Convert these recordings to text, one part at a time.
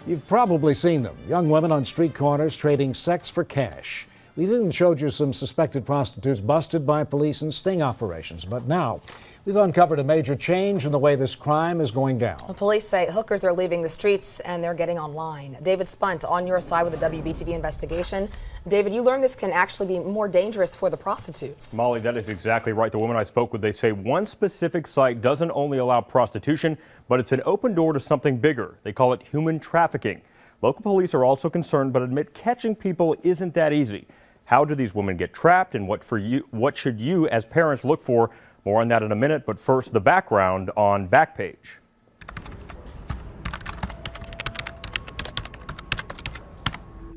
You've probably seen them, young women on street corners trading sex for cash. We've even showed you some suspected prostitutes busted by police in sting operations. But now, we've uncovered a major change in the way this crime is going down. The police say hookers are leaving the streets and they're getting online. David Spunt on your side with the WBTV investigation. David, you learned this can actually be more dangerous for the prostitutes. Molly, that is exactly right. The woman I spoke with, they say one specific site doesn't only allow prostitution, but it's an open door to something bigger. They call it human trafficking. Local police are also concerned, but admit catching people isn't that easy. How do these women get trapped, and what should you as parents look for? More on that in a minute, but first, the background on Backpage.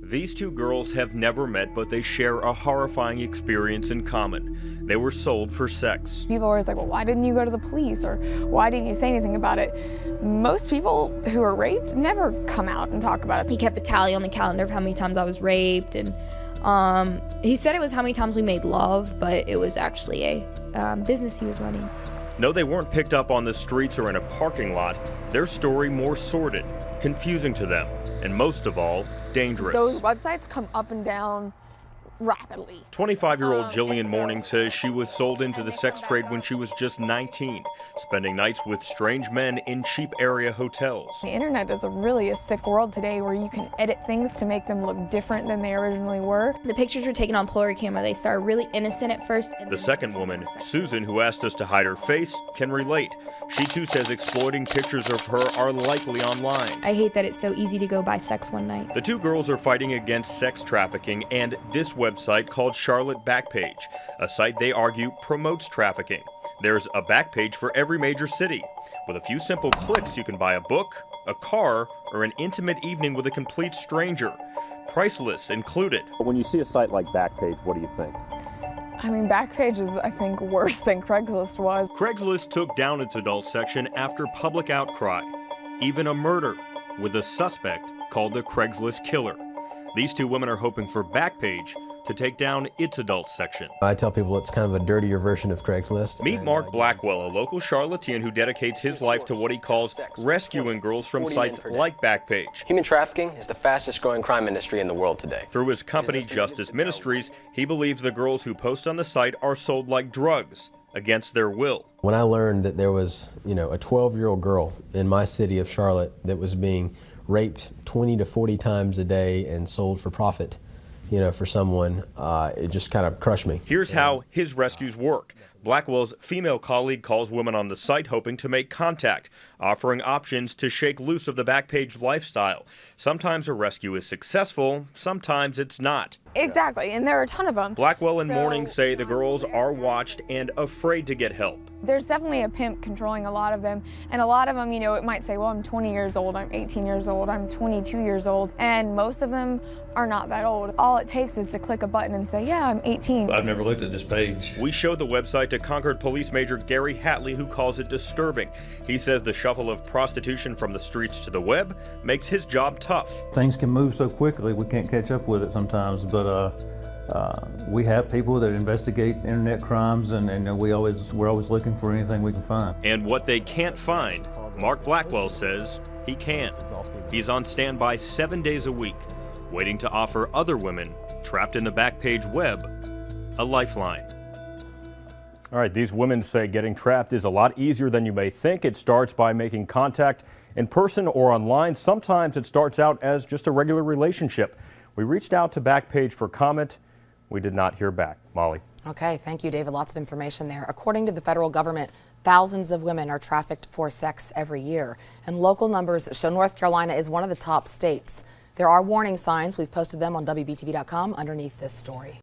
These two girls have never met, but they share a horrifying experience in common. They were sold for sex. People are always like, well, why didn't you go to the police? Or why didn't you say anything about it? Most people who are raped never come out and talk about it. He kept a tally on the calendar of how many times I was raped, and he said it was how many times we made love, but it was actually a business he was running. No, they weren't picked up on the streets or in a parking lot. Their story more sordid, confusing to them, and most of all, dangerous. Those websites come up and down rapidly. 25-year-old Jillian Morning says she was sold into the sex trade when she was just 19, spending nights with strange men in cheap area hotels. The internet is really a sick world today where you can edit things to make them look different than they originally were. The pictures were taken on Polaroid camera. They started really innocent at first. The second woman, Susan, who asked us to hide her face, can relate. She too says exploiting pictures of her are likely online. I hate that it's so easy to go buy sex one night. The two girls are fighting against sex trafficking and this website called Charlotte Backpage, a site they argue promotes trafficking. There's a Backpage for every major city. With a few simple clicks, you can buy a book, a car, or an intimate evening with a complete stranger. Price lists included. When you see a site like Backpage, what do you think? I mean, Backpage is, I think, worse than Craigslist was. Craigslist took down its adult section after public outcry. Even a murder, with a suspect called the Craigslist killer. These two women are hoping for Backpage to take down its adult section. I tell people it's kind of a dirtier version of Craigslist. Meet Mark Blackwell, a local Charlottean who dedicates his life to what he calls rescuing girls from sites like Backpage. Human trafficking is the fastest growing crime industry in the world today. Through his company, Justice Ministries, he believes the girls who post on the site are sold like drugs against their will. When I learned that there was, a 12-year-old girl in my city of Charlotte that was being raped 20 to 40 times a day and sold for profit, for someone, it just kind of crushed me. Here's how his rescues work. Blackwell's female colleague calls women on the site hoping to make contact, offering options to shake loose of the Backpage lifestyle. Sometimes a rescue is successful, sometimes it's not. Exactly, and there are a ton of them. Blackwell and Morning say the girls are watched and afraid to get help. There's definitely a pimp controlling a lot of them, and a lot of them, it might say, well, I'm 20 years old, I'm 18 years old, I'm 22 years old, and most of them are not that old. All it takes is to click a button and say, yeah, I'm 18. I've never looked at this page. We showed the website to Concord Police Major Gary Hatley, who calls it disturbing. He says the shuffle of prostitution from the streets to the web makes his job tough. Things can move so quickly we can't catch up with it sometimes, but we have people that investigate internet crimes, and we're always looking for anything we can find. And what they can't find, Mark Blackwell says he can. He's on standby 7 days a week, waiting to offer other women trapped in the Backpage web a lifeline. All right, these women say getting trapped is a lot easier than you may think. It starts by making contact in person or online. Sometimes it starts out as just a regular relationship. We reached out to Backpage for comment. We did not hear back. Molly. Okay, thank you, David. Lots of information there. According to the federal government, thousands of women are trafficked for sex every year. And local numbers show North Carolina is one of the top states. There are warning signs. We've posted them on WBTV.com underneath this story.